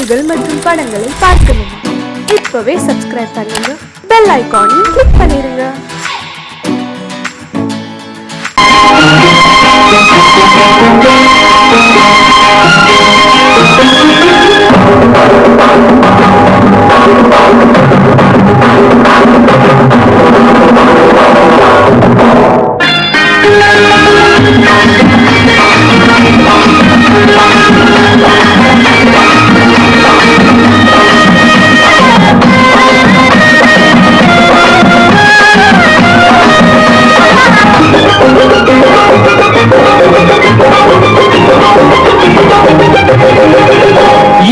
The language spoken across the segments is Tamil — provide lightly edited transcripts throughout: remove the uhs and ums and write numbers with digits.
பாடல்கள் மற்றும் படங்களை பார்க்கணுமா? இப்பவே சப்ஸ்கிரைப் பண்ணுங்க, பெல் ஐகானையும் கிளிக் பண்ணிருங்க.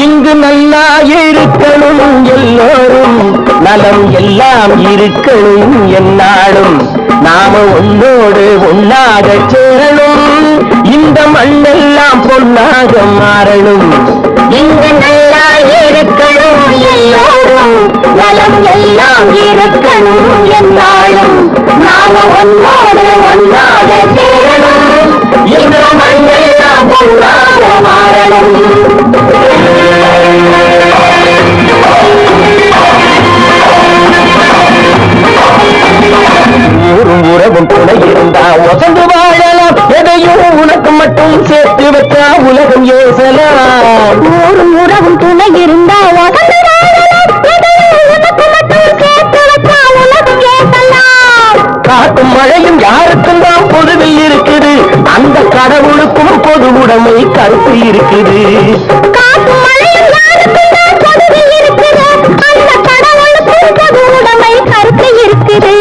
இங்கு நல்லா இருக்கணும் எல்லோரும், நலம் எல்லாம் இருக்கணும் என்னாலும். நாம ஒன்னோடு ஒன்னாக சேரணும், இந்த மண்ணெல்லாம் பொன்னாக மாறணும். இங்கு நல்லா இருக்கணும் எல்லோரும், நலம் எல்லாம் இருக்கணும் என்னாலும். நாம ஒன்னோடு ஒன்னாக சேரணும், இந்த மண்ணெல்லாம் பொன்னாக மாறணும். ஊரும் உறவும் துணை இருந்தா ஒசந்து வாழலாம், எதையும் உனக்கு மட்டும் சேர்த்து வச்சா உலகம் ஏசலாம். ஊரும் உறவும் துணை இருந்தா ஒசந்து வாழலாம், எதையும் உனக்கு மட்டும் சேர்த்து வச்சா உலகம் ஏசலாம். காட்டும் மழையும் யாருக்கும் தான் பொதுவில் இருக்குது, அந்த கடவுளுக்கும் பொது உடைமை கருத்து இருக்குது. காட்டும் மழையும் யாருக்கும் தான் பொதுவில் இருக்குது, அந்த கடவுளுக்கும் பொது உடைமை கருத்து இருக்குது.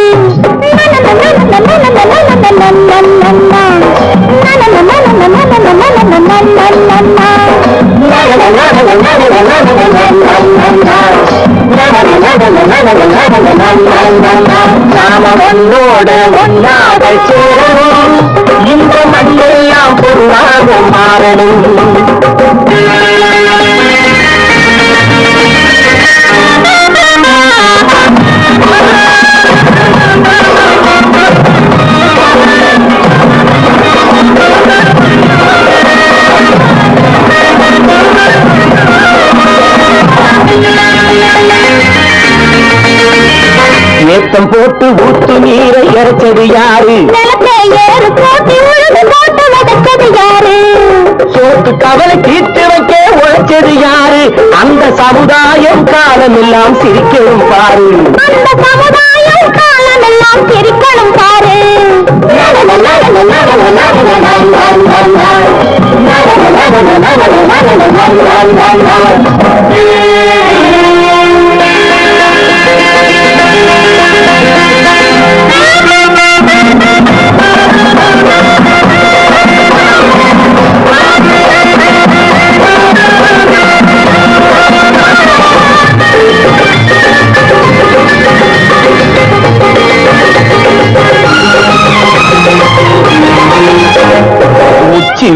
நாம ஒன்னோடு ஒன்னாக சேரணும், இந்த மண்ணெல்லாம் பொருளாக மாறணும். ஏத்தம் போட்டு ஊத்து நீரை இறைச்சது யாரு? சோத்து கவலை தீர்த்து வைக்க உழைச்சது யாரு? அந்த சமுதாயம் காலமெல்லாம் சிரிக்கணும் பாரு. அந்த சமுதாயம் காலமெல்லாம் சிரிக்கணும் பாரு.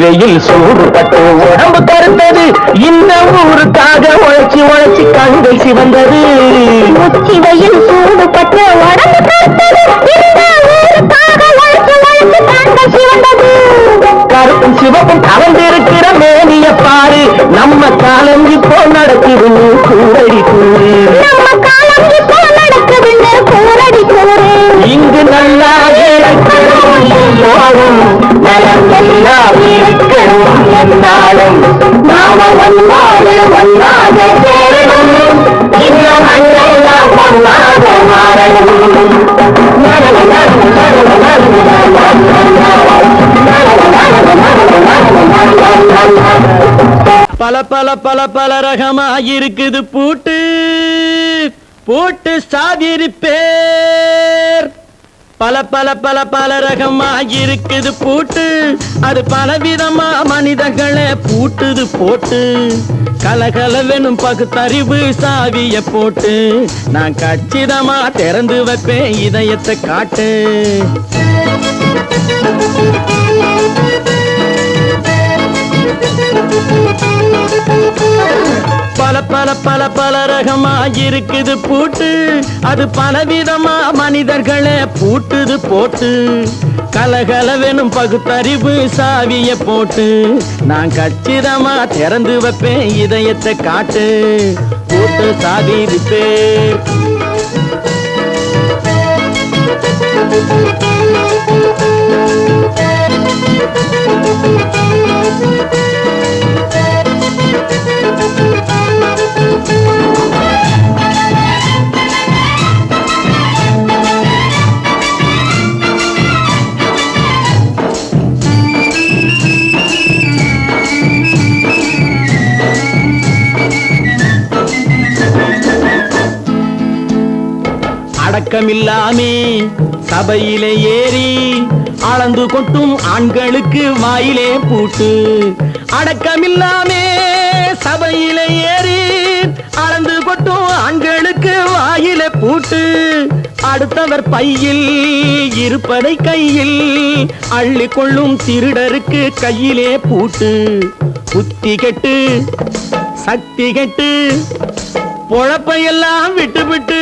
வெயில் சூடுபட்டு உடம்பு கருத்தது, இந்த ஊருக்காக உழைச்சி உழைச்சி கண்கள் சிவந்தது. உச்சி வெயில் சூடுபட்டு உடம்பு கருத்தது, இந்த ஊருக்காக உழைச்சி உழைச்சி கண்கள் சிவந்தது. கருப்பும் சிவப்பும் கலந்திருக்கிற மேனிய பாரு, நம்ம காலம் இப்போ நடக்குதுன்னு கூரடி கூறு. நம்ம காலம் இப்போ நடக்குதுன்னு கூரடி கூறு. இங்கு நல்லா இருக்கணும் எல்லோரும், நலம் எல்லாம் இருக்கணும் என்னாலும். நாம ஒன்னாக ஒன்னாக சேரணும், இந்த மண்ணெல்லாம் பொன்னாக மாறணும். பல பல பல பல ரகமா இருக்குது பூட்டு, பூட்டு சாவிரி பேர். பல பல பல பல ரகமா இருக்குது பூட்டு, அது பலவிதமா மனிதர்களை பூட்டுது போட்டு. கலகலவெனும் பகுத்தறிவு சாவிய போட்டு, நான் கச்சிதமா திறந்து வைப்பேன் இதயத்தை காட்டு. பல பல பல பல பல ரகமா இருக்குது பூட்டு, அது பலவிதமா மனிதர்களை பூட்டுது போட்டு. கலகலவெனும் பகுத்தறிவு சாவிய போட்டு, நான் கச்சிதமா திறந்து வைப்பேன் இதயத்தை காட்டு. பூட்டு சாவி ரிப்பேர். அடக்கமில்லாமே சபையிலே ஏறி அளந்து கொட்டும் ஆண்களுக்கு வாயிலே பூட்டு. அடக்கமில்லாமே சபையிலே ஏறி அளந்து கொட்டும் ஆண்களுக்கு வாயிலே பூட்டு. அடுத்தவர் பையில் இருப்பதை கையில் அள்ளி கொள்ளும் திருடருக்கு கையிலே பூட்டு. புத்தி கெட்டு சக்தி கெட்டு பொழப்பையெல்லாம் விட்டு விட்டு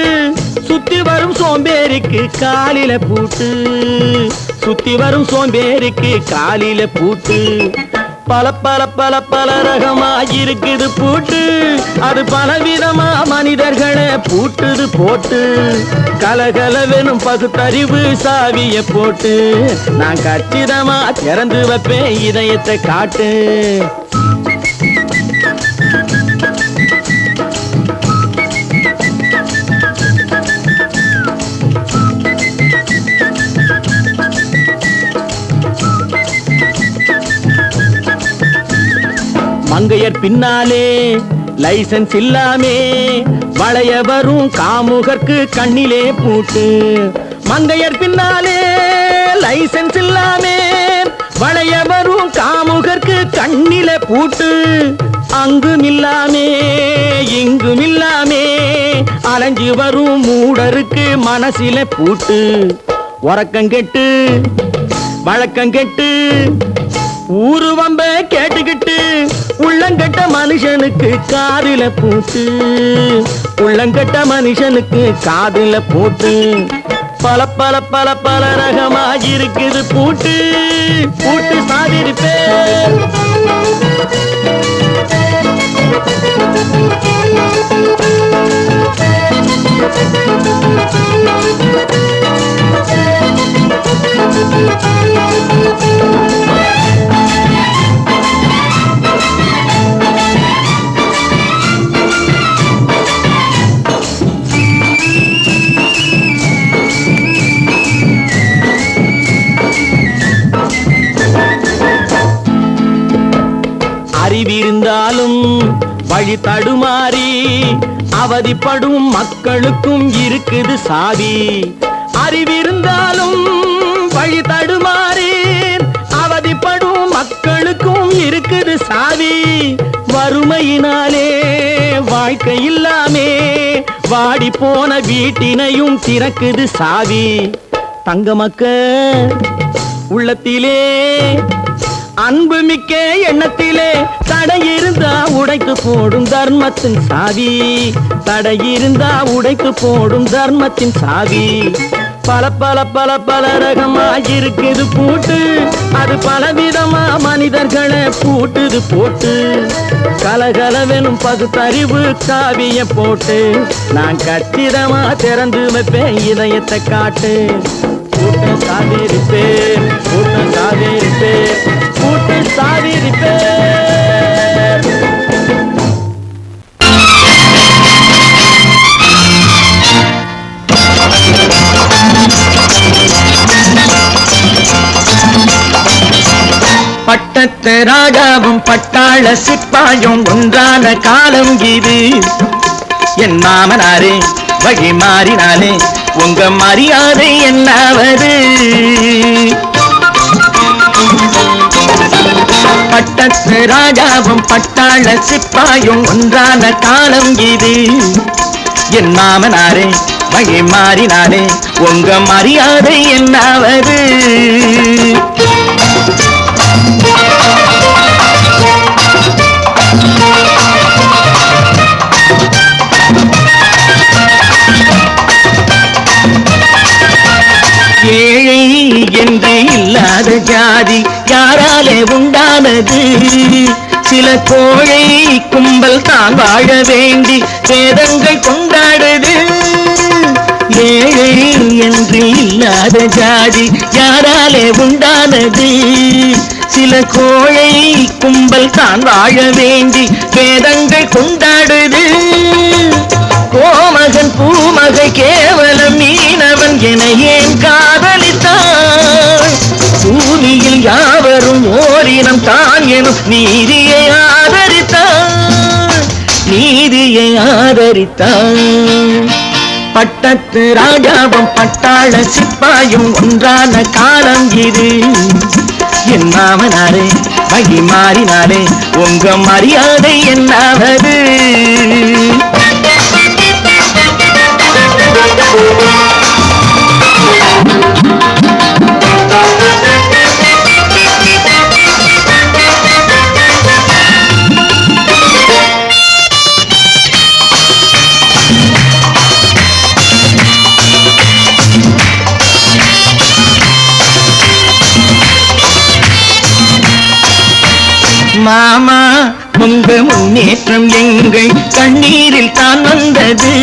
சுத்தி வரும் சோம்பேறிக்கு காலில பூட்டு. சுத்தி வரும் சோம்பேறிக்கு காலில பூட்டு. பல பல பல பல ரகமா இருக்குது பூட்டு, அது பலவிதமா மனிதர்களை பூட்டுது போட்டு. கலகலவெனும் பகுத்தறிவு சாவிய போட்டு, நான் கச்சிதமா திறந்து வைப்பேன் இதயத்தை காட்டு. மங்கையர் பின்னாலே லைசன்ஸ் இல்லாமே வளைய வரும் காமுகர்க்கு கண்ணிலே பூட்டு. மங்கையர் பின்னாலே லைசன்ஸ் இல்லாமே வளைய வரும் காமுகர்க்கு கண்ணிலே பூட்டு. அங்கும் இல்லாமே இங்கும் இல்லாமே அலைஞ்சு வரும் மூடருக்கு மனசிலே பூட்டு. உறக்கங்கெட்டு வழக்கங்கெட்டு ஊருவம்ப கேட்டுக்கிட்டு உள்ளங்கட்ட மனுஷனுக்கு காதில பூட்டு. உள்ளங்கட்ட மனுஷனுக்கு காதில பூட்டு. பல பல பல பல ரகமா இருக்குது பூட்டு. பூட்டு சாதிருப்பேன். அறிவிருந்தாலும் வழி தடுமாறி அவதிப்படும் மக்களுக்கும் இருக்குது சாவி. அறிவிருந்தாலும் வழி தடுமாறி அவதிப்படும் மக்களுக்கும் இருக்குது சாவி. வறுமையினாலே வாழ்க்கை இல்லாமே வாடி போன வீட்டினையும் திறக்குது சாவி. தங்கமக்க உள்ளத்திலே அன்பு மிக்க எண்ணத்திலே தடை இருந்தா உடைத்து போடும் தர்மத்தின் சாவி. தடை இருந்தா உடைத்து போடும் தர்மத்தின் சாவி. பல பல பல பல ரகமா இருக்குது பூட்டு, அது பலவிதமா மனிதர்களை பூட்டுது போட்டு. கலகலவெனும் பகுத்தறிவு காவிய போட்டு, நான் கச்சிதமா திறந்து வைப்பேன் இதயத்தை காட்டு. பூட்டு சாதிருப்பேன், பூட்டு சாதிருப்பேன், பூட்டு சாதிருப்பேன். பட்டத்து ராஜாவும் பட்டாள சிப்பாயும் ஒன்றான காலம் இது. என் மாமனாரே வழி மாறினாலே உங்க மரியாதை என்னாவது? பட்டத்து ராஜாவும் பட்டாள சிப்பாயும் ஒன்றான காலம் இது. என் மாமனாரே வழி மாறினாலே உங்க மரியாதை என்னாவது? ஜாதி யாராலே உண்டானது சில கோழை கும்பல் தான் வாழ வேண்டி வேதங்கள் கொண்டாடுது ஏழை என்று இல்லாத ஜாதி யாராலே உண்டானது சில கோழை கும்பல் தான் வாழ வேண்டி வேதங்கள் கொண்டாடுது கோமகன் பூமகை கேவலம் மீனவன் என ஏன் காதலித்தான் பூமியில் யாவரும் ஓரினம் தான் எனும் நீதியை ஆதரித்தான் பட்டத்து ராஜாவும் பட்டாள சிப்பாயும் ஒன்றான காலம் இது என் மாமனாரே வகி மாறினாரே உங்க மரியாதை என்னாவது மாமா உங்க முன்னேற்றம் எங்கள் கண்ணீரில் தான் வந்தது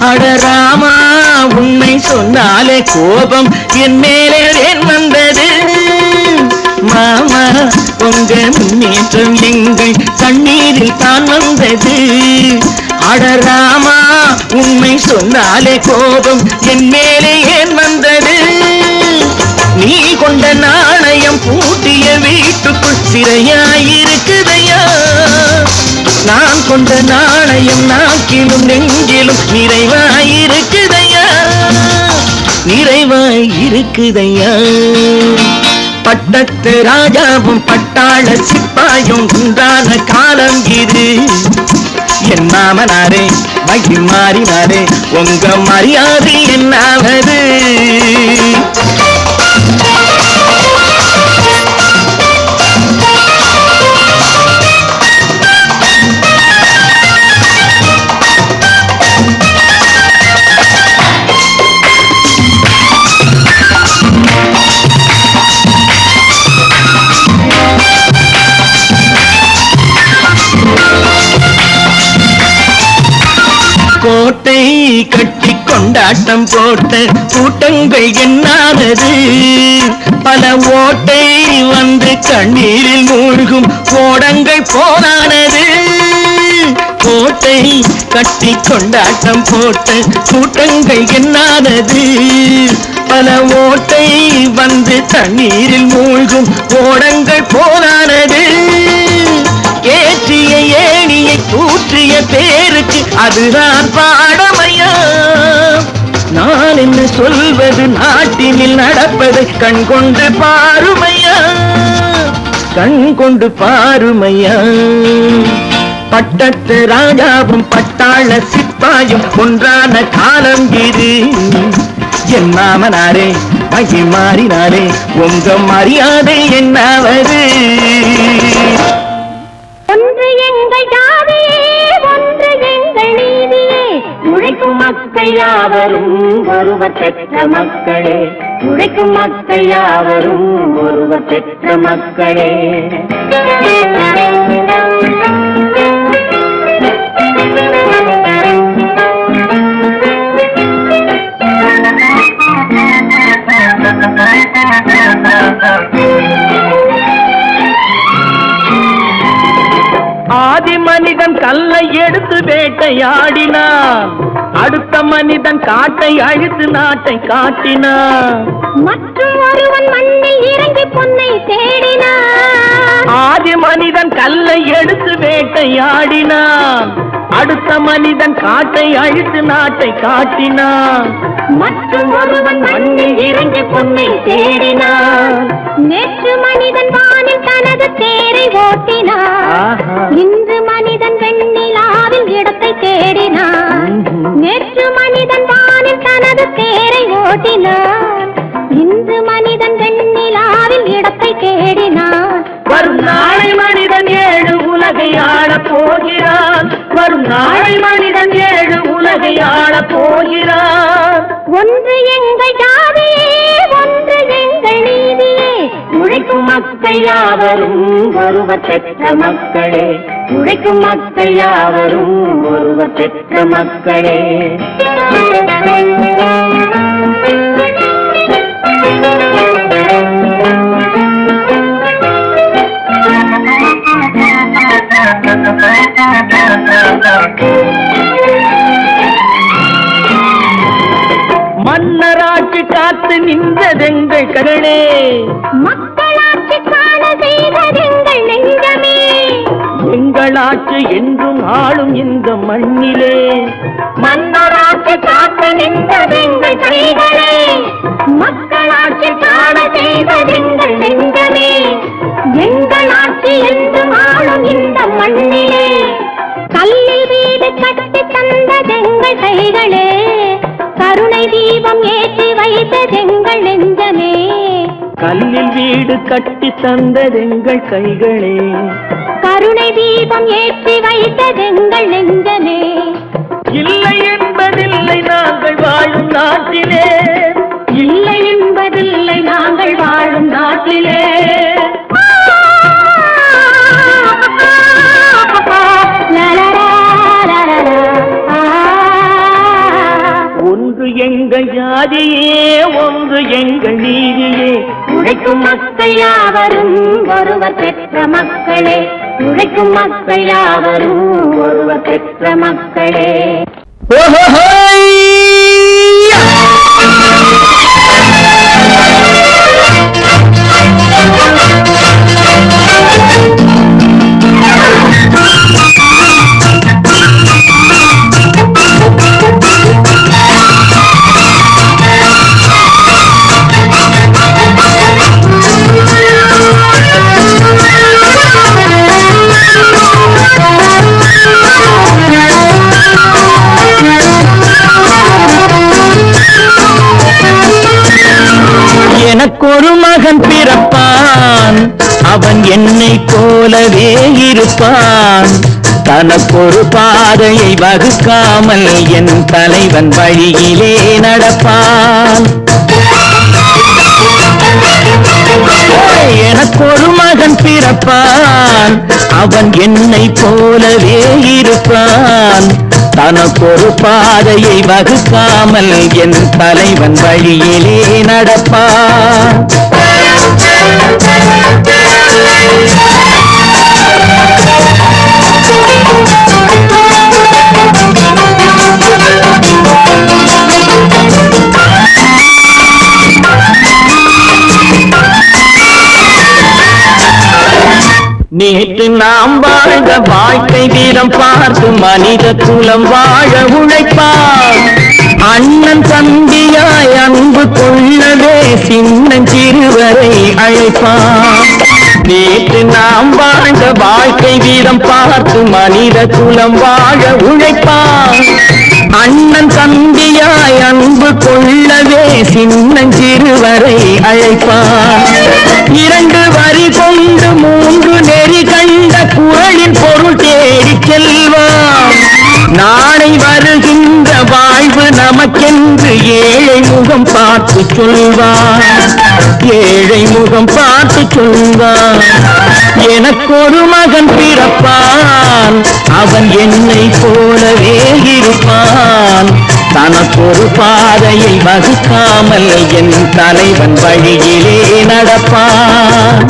அடராமா உண்மை சொன்னாலே கோபம் என் மேலே ஏன் வந்தது மாமா உங்க முன்னேற்றம் எங்கள் கண்ணீரில் தான் வந்தது அடராமா உண்மை சொன்னாலே கோபம் என் மேலே ஏன் வந்தது நீ கொண்ட நாணயம் பூட்டிய வீட்டுக்குள் சிறையாயிருக்குதையா நான் கொண்ட நாணயம் நாக்கிலும் நெஞ்சிலும் நிறைவாயிருக்குதையா பட்டத்து ராஜாவும் பட்டாள சிப்பாயும் உண்டான காலம் இது என் மாமனாரே வகி மாறினாரே உங்க மரியாதை என்னாவது கோட்டை கட்டி கொண்டாட்டம் போட்ட கூட்டங்கள் என்னானது பல ஓட்டை வந்து கண்ணீரில் மூழ்கும் கோடங்கள் போனானது கோட்டை கட்டி கொண்டாட்டம் போட்ட கூட்டங்கள் என்னானது பல ஓட்டை வந்து தண்ணீரில் மூழ்கும் கோடங்கள் போனானது ஏற்றிய ஏணியை தூற்றிய பேருக்கு அதுதான் பாடமையா நான் என்ன சொல்வது நாட்டினில் நடப்பதை கண்கொண்டு பாருமையா பட்டத்து ராஜாவும் பட்டாள சிப்பாயும் ஒன்றான காலம் இது என் மாமனாரே வகி மாறினாரே உங்க மரியாதை என்னாவது ஒன்று எங்கள் ஜாதியே ஒன்று எங்கள் நீதியே உழைக்கும் மக்கள் யாவரும் ஒருவர் பெற்ற மக்களே உழைக்கும் மக்கள் யாவரும் ஒருவர் பெற்ற மக்களே ஆதி மனிதன் கல்லை எடுத்து வேட்டையாடினான் அடுத்த மனிதன் காட்டை அழித்து நாட்டை காட்டினான் மற்றும் ஒருவன் மண்ணில் இறங்கி பொன்னை தேடினான் ஆதி மனிதன் கல்லை எடுத்து வேட்டையாடினான் அடுத்த மனிதன் காட்டை அழித்து நாட்டை காட்டினான் மற்றும் ஒருவன் மண்ணில் இறங்கி பொன்னை தேடினான் நேற்று மனிதன் வானில் தனது தேரை ஓட்டினான் இன்று மனிதன் வெண்ணிலாவில் இடத்தை தேடினான் நேற்று மனிதன் வானில் தனது தேரை ஓட்டினான் இன்று மனிதன் வெண்ணிலாவில் இடத்தை தேடினான் வரும் நாளை மனிதன் ஏழு உலகை ஆளப் போகிறான் வரும் நாளை மனிதன் ஏழு உலகை ஆளப் போகிறான் ஒன்று எங்கள் ஜாதியே ஒன்று எங்கள் நீதியே மக்கள் யாவரும் ஒருவர் பெற்ற மக்களே, உழைக்கும் மக்கள் யாவரும் ஒருவர் பெற்ற மக்களே. மன்னராட்சி காத்து நின்றதெங்கள் கருணே, மக்களாட்சி காண செய்ததெங்கள் நெஞ்சமே. எங்களாட்சி என்றும் ஆளும் இந்த மண்ணிலே, மன்னராட்சி காத்து நின்றதெங்கள் கைகளே. மக்களாட்சி காண செய்ததெங்கள் நெஞ்சமே. எங்களாட்சி என்றும் ஆளும் இந்த மண்ணிலே. கல்லில் வீடு கட்டி தந்ததெங்கள் கைகளே. கருணை தீபம் ஏற்றி வைத்ததெங்கள் நெஞ்சமே. கல்லில் வீடு கட்டி தந்ததெங்கள் கைகளே. கருணை தீபம் ஏற்றி வைத்ததெங்கள் நெஞ்சமே. இல்லை என்பதில்லை நாங்கள் வாழும் நாட்டிலே, இல்லை என்பதில்லை நாங்கள் வாழும் நாட்டிலே. ஒன்று எங்கள் ஜாதியே, ஒன்று எங்கள் நீதியே. உழைக்கும் மக்கள் யாவரும் ஒருவர் பெற்ற மக்களே. உழைக்கும் மக்கள் யாவரும் ஒருவர் பெற்ற மக்களே. எனக்கொரு மகன் பிறப்பான், அவன் என்னை போலவே இருப்பான். தனக்கொரு பாதையை வகுக்காமல் என் தலைவன் வழியிலே நடப்பான். எனக்கொரு மகன் பிறப்பான், அவன் என்னை போலவே இருப்பான். தனக்கொரு பாதையை வகுக்காமல் என் தலைவன் வழியிலே நடப்பான். நேற்று நாம் வாழ்ந்த வாழ்க்கை வீரம் பார்த்து மனித குலம் வாழ உழைப்பார். அண்ணன் தம்பியாய் அன்பு கொள்ளவே சின்னஞ்சிறுவரை அழைப்பார். நேற்று நாம் வாழ்ந்த வாழ்க்கை வீரம் பார்த்து மனித குலம் வாழ உழைப்பார். அண்ணன் தம்பியாய் அன்பு கொள்ளவே சின்னஞ்சிறுவரை அழைப்பார். இரண்டு வரி கொண்டு மூன்று நெறி கண்ட குரலின் பொருள் தேடி செல்வான். நாளை வருகின்ற வாழ்வு நமக்கென்று ஏழை முகம் பார்த்து சொல்வான். ஏழை முகம் பார்த்து சொல்வான். எனக்கொரு மகன் பிறப்பான், அவன் என்னை போலவே இருப்பான். தனக்கொரு பாதையை வகுக்காமல் என் தலைவன் வழியிலே நடப்பான்.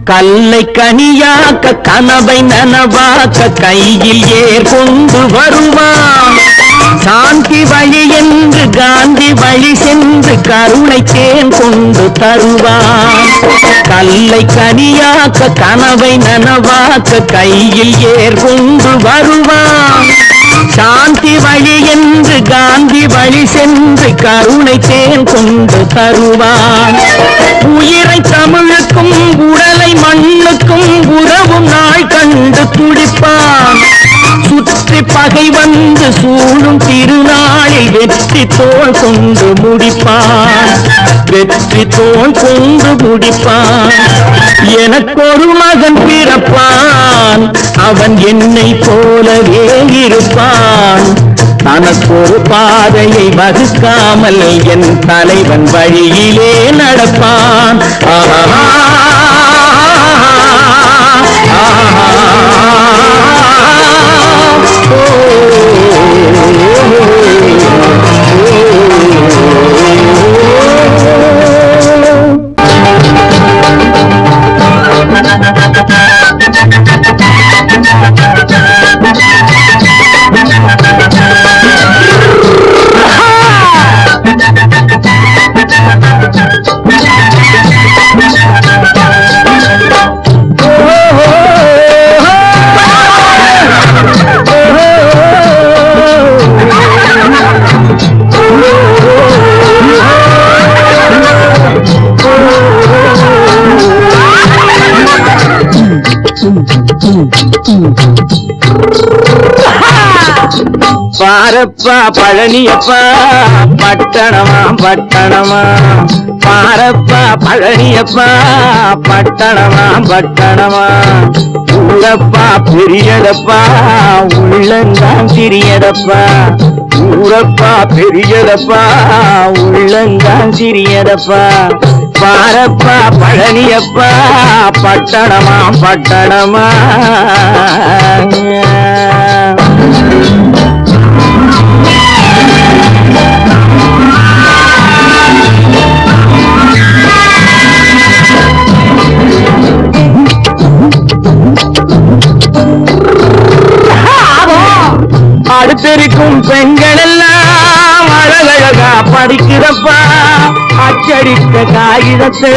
கல்லை கனியாக்க கனவை நனவாக்க கையில் ஏற்கொண்டு வருவான். சாந்தி வழி என்று காந்தி வழி சென்று கருணை தேன் கொண்டு தருவான். கல்லை கனியாக்க கனவை நனவாக்க கையில் ஏற்கொண்டு வருவான். சாந்தி வழி என்று காந்தி வழி சென்று கருணை தேன் கொண்டு தருவான். உயிரை தமிழுக்கும் உடலை மண்ணுக்கும் உறவும் நாள் கண்டு துடிப்பான். சுற்றி பகை வந்து சூழும் திருநாளில் வெற்றி தோள் கொண்டு முடிப்பான், வெற்றி தோள் கொண்டு முடிப்பான். எனக்கொரு மகன் பிறப்பான், அவன் என்னை போலவே இருப்பான். தனக்கொரு பாதையை வகுக்காமல் என் தலைவன் வழியிலே நடப்பான். ஆஹா பாரப்பா பழனியப்பா பட்டணமா பட்டணமா, பாரப்பா பழனியப்பா பட்டணமா பட்டணமா. ஊரப்பா பெரியதப்பா உள்ளந்தான் சிறியதப்பா, ஊரப்பா பெரியதப்பா உள்ளந்தான் சிறியதப்பா. பாரப்பா பழனியப்பா பட்டணமா பட்டணமா. அடுத்திருக்கும் பெண்கள் எல்லாம் அழகழகா படிக்கிறப்பா, அச்சடித்த காகிதத்தை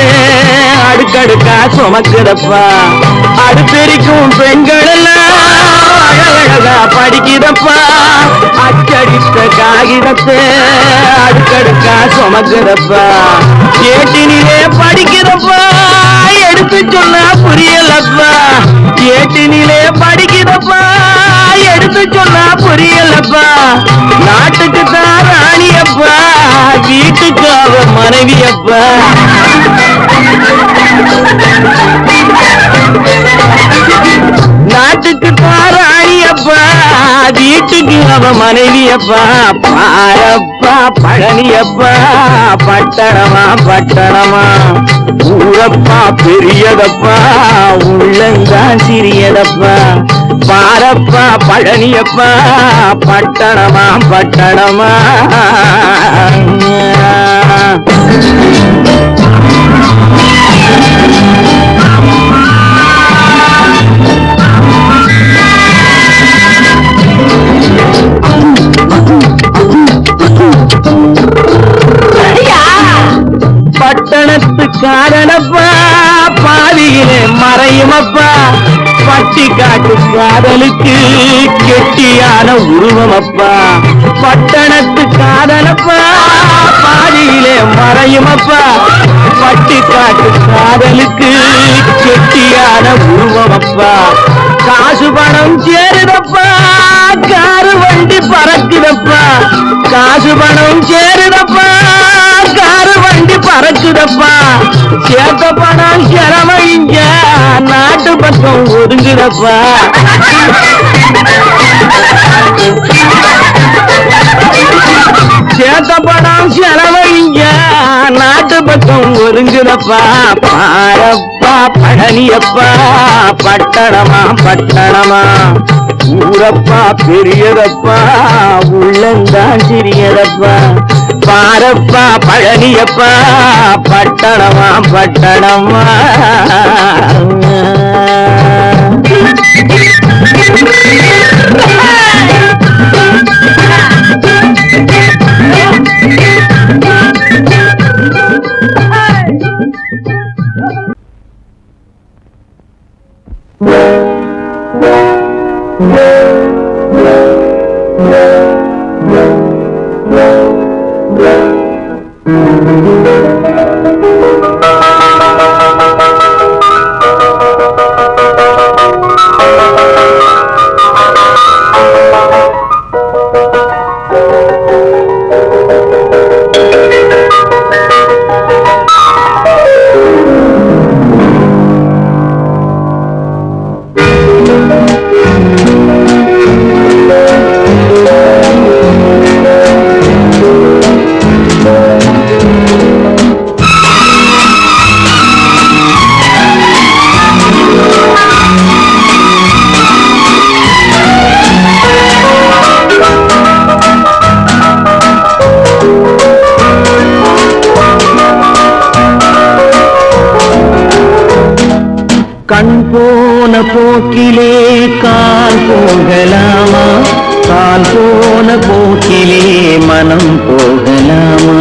அடுக்கடுக்கா சுமக்கிறப்பா. அடுத்திருக்கும் பெண்கள் எல்லாம் அழகழகா படிக்கிறப்பா, அச்சடித்த காகிதத்தை அடுக்கடுக்கா சுமக்கிறப்பா. ஏட்டினிலே படிக்கிறப்பா, எடுத்து சொன்னா புரியலப்பா. ஏட்டினிலே படிக்கிறப்பா, எடுத்து சொன்னா புரியலப்பா. நாட்டுக்கு தான் ராணியப்பா, வீட்டுக்கு அவ மனைவியப்பா. நாட்டுக்கு தான் ராணியப்பா, வீட்டுக்கு அவ மனைவியப்பா. பாரப்பா பழனியப்பா பட்டணமா பட்டணமா. ஊரப்பா பெரியதப்பா உள்ளந்தான் சிறியதப்பா. பாரப்பா பழனியப்பா பட்டணமா பட்டணமா. பட்டணத்துக்காரனப்பா பாதியிலே மறையுமப்பா. பட்டி காட்டு காதலுக்கு கெட்டியான உருவமப்பா. பட்டணத்து காதலப்பா பாதியிலே மறையுமப்பா. பட்டி காட்டு காதலுக்கு கெட்டியான உருவமப்பா. காசு பணம் சேருதப்பா, காரு வண்டி பறக்குதப்பா. காசு பணம் சேருதப்பா, காரு வண்டி பறக்குதப்பா. சேர்த்த பணம் செலவழிங்க நாட்டு பக்கம் ஒதுங்குதப்பா. சேர்த்த பணம் செலவழிங்க நாட்டு பக்கம் ஒதுங்குதப்பா. பாரப்பா பழனியப்பா பட்டணமா பட்டணமா. ஊரப்பா பெரியதப்பா உள்ளந்தான் சிறியதப்பா. பாரப்பா பழனியப்பா பட்டணமா பட்டணமா. கண் போன போக்கிலே கால் போகலாமா, கால் போன போக்கிலே மனம் போகலாமா.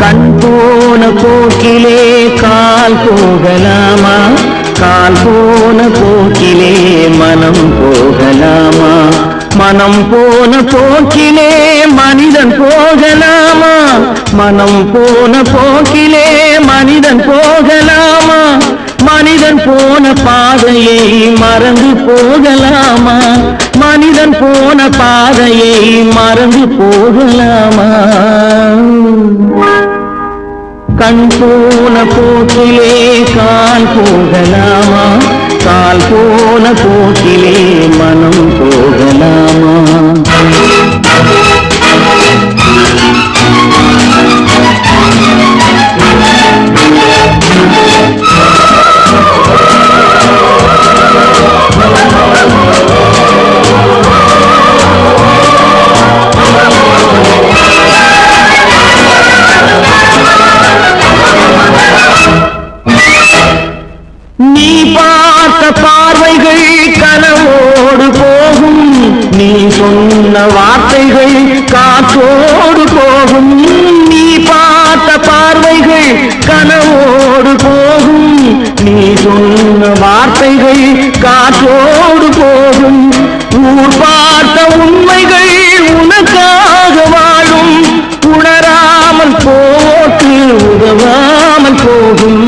கண் போன போக்கிலே கால் போகலாமா, கால் போன போக்கிலே மனம் போகலாமா. மனம் போன போக்கிலே மனிதன் போகலாமா, மனம் போன போக்கிலே மனிதன் போகலாமா. மனிதன் போன பாதையை மறந்து போகலாமா, மனிதன் போன பாதையை மறந்து போகலாமா. கண் போன போக்கிலே கால் போகலாமா, கால் போன போக்கிலே மனம் போகலாமா. நீ பார்த்த பார்வைகள் கனவோடு போகும், நீ சொன்ன வார்த்தைகள் காற்றோடு போகும். நீ பார்த்த பார்வைகள் கனவோடு போகும், நீ சொன்ன வார்த்தைகள் காற்றோடு போகும். ஊர் பார்த்த உண்மைகள் உனக்காக வாழும், உணராமல் போக்கு உதவாமல் போகும்,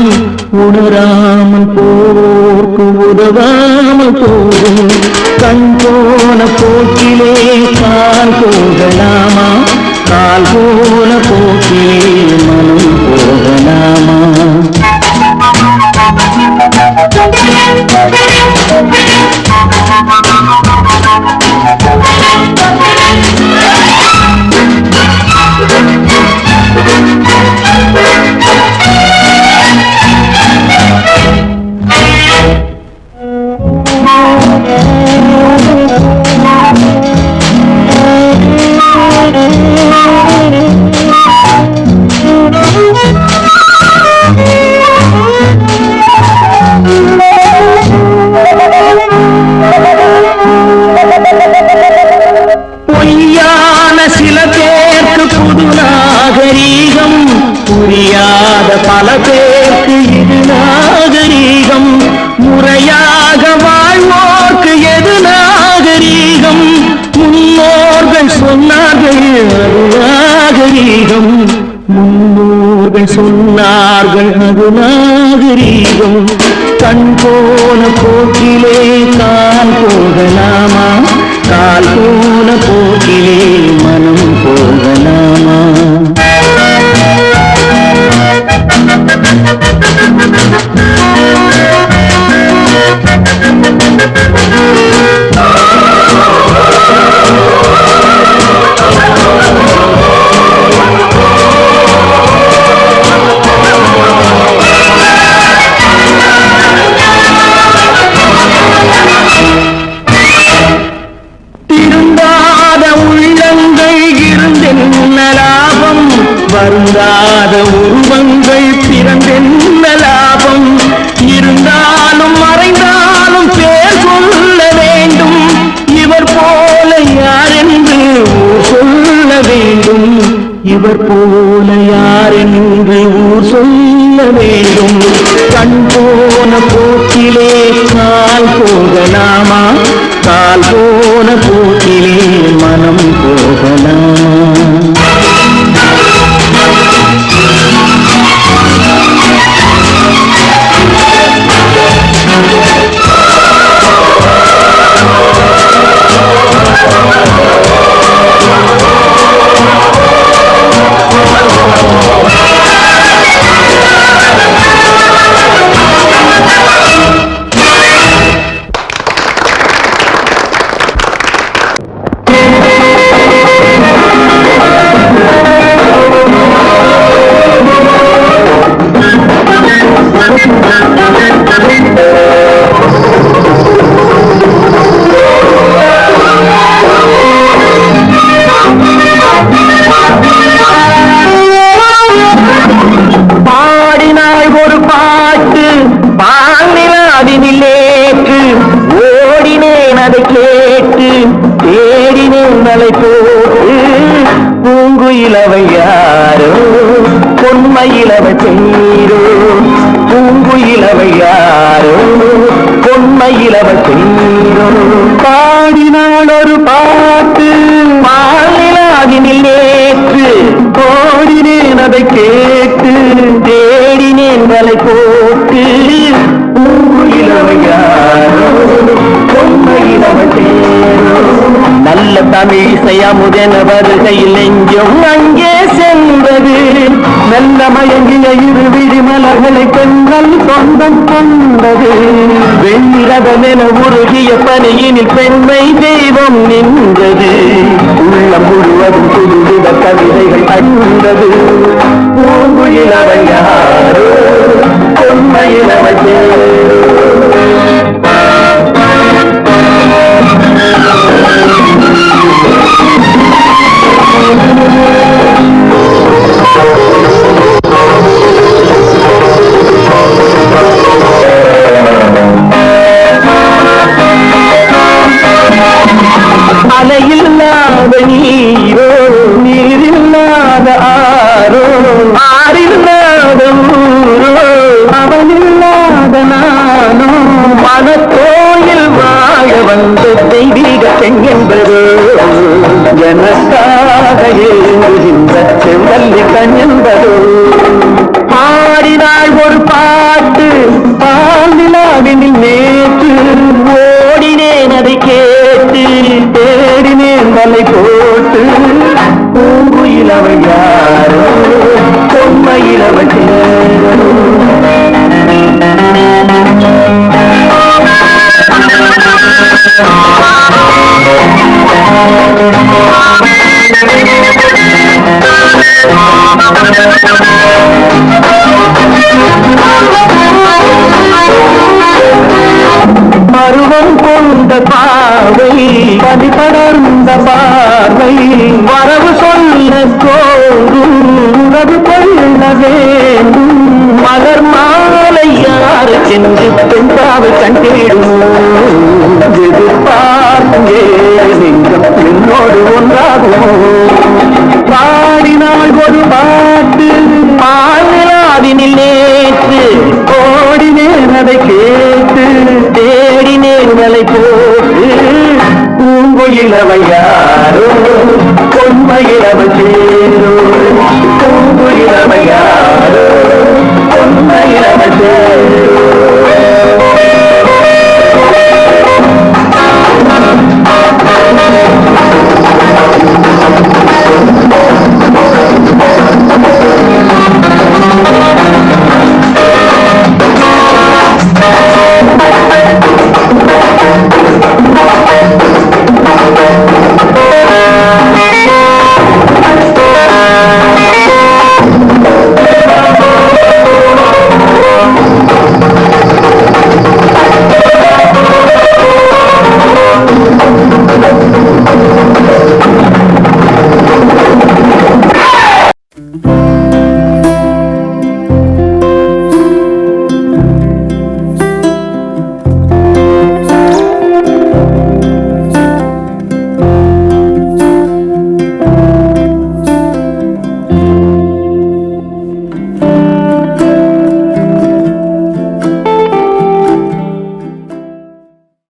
உணராமல் போக்கு உதவாமல் போகும். கண் போன போக்கிலே கால் போகலாமா, கால் போன போக்கிலே மனம் போகலாமா. பொய்யான சில பேருக்கு புது நாகரீகம், புரியாத பல பேருக்கு இது நாகரீகம். முறையாக வாழ்வோர்க்கு எது நாகரீகம், முன்னோர்கள் சொன்னார்கள் அது நாகரீகம், முன்னோர்கள் சொன்னார்கள் அது நாகரீகம். கண் போன போக்கிலே கால் போகலாமா, கால் போன போக்கிலே மனம் போகலாமா. வருந்தாத உருவங்கள் பிறந்தென்ன லாபம், இருந்தாலும் மறைந்தாலும் பேர் சொல்ல வேண்டும். இவர் போல யார் என்று ஊர் சொல்ல வேண்டும், இவர் போல யார் என்று ஊர் சொல்ல வேண்டும். கண் போன போக்கிலே கால் போகலாமா, கால் போன போக்கிலே மனம் போகலாமா. பாடினாய் ஒரு பாட்டு பாலினாதினிலேற்று ஓடினேன் அதை கேட்டு தேடினேன் மலை போட்டு பூங்குயிலவை யாரோ பொன்மையிலவை செய்தோ பூங்குயிலவை யாரோ பொன்மையிலவை செய்தோ பாடினாள் ஒரு பாட்டு பாலினாதினில் நேற்று ஓடினேன் அதை கேட்டு தேடினேன் மலை போட்டு பூங்குயிலவை யாரோ பொன்மையிலவை செய்தோ நல்ல தமிழிசையமுதென வருகையில் நெஞ்சும் அங்கே சென்றது நல்ல மயங்கிய இரு விழிமலர்களை பெண்கள் சொந்தம் கொண்டது வெண்ணிரதமென உருகிய பணியினில் பெண்மை தெய்வம் நின்றது உள்ளம் முழுவதும் புதுவித கவிதைகள் அழுந்தது பூங்குயிலவை யாரோ பொன்மையிலவை அலையில்லாத நீரோ நீரில்லாத ஆரோ ஆறில்லாத ஊரோ அவனில்லாத நானோ மனக்கோயில் வாழ வந்த தெய்வீக பெண் என்பதோ எனக்காக ஏங்குகின்ற செவ்வல்லி கண் என்பதோ பாடினாள் ஒரு பாட்டு பாலிலாவினில் நேற்று ஓடினேன் அதை கேட்டு தேடினேன் மலை போட்டு பூங்குயிலவை யாரோ பொன்மையிலவை சேரோ பருவம் கொண்ட பாவை பதிபடர்ந்த பார்வை வரவு சொல்ல கோரும் உறவு கொள்ள வேண்டும் மலர் மாலை யாரு சென்று பெண்பாவை கண்டிடுமோ எதிர்பார்த்தே நெஞ்சம் என்னோடு ஒன்றாகுமோ பாடினாள் ஒரு பாட்டு பாலிலாவினில் நேற்று ஓடினேன் அதை கேட்டு தேடினேன் மலை போட்டு பூங்குயிலவை யாரோ பொன்மையிலவை சேரோ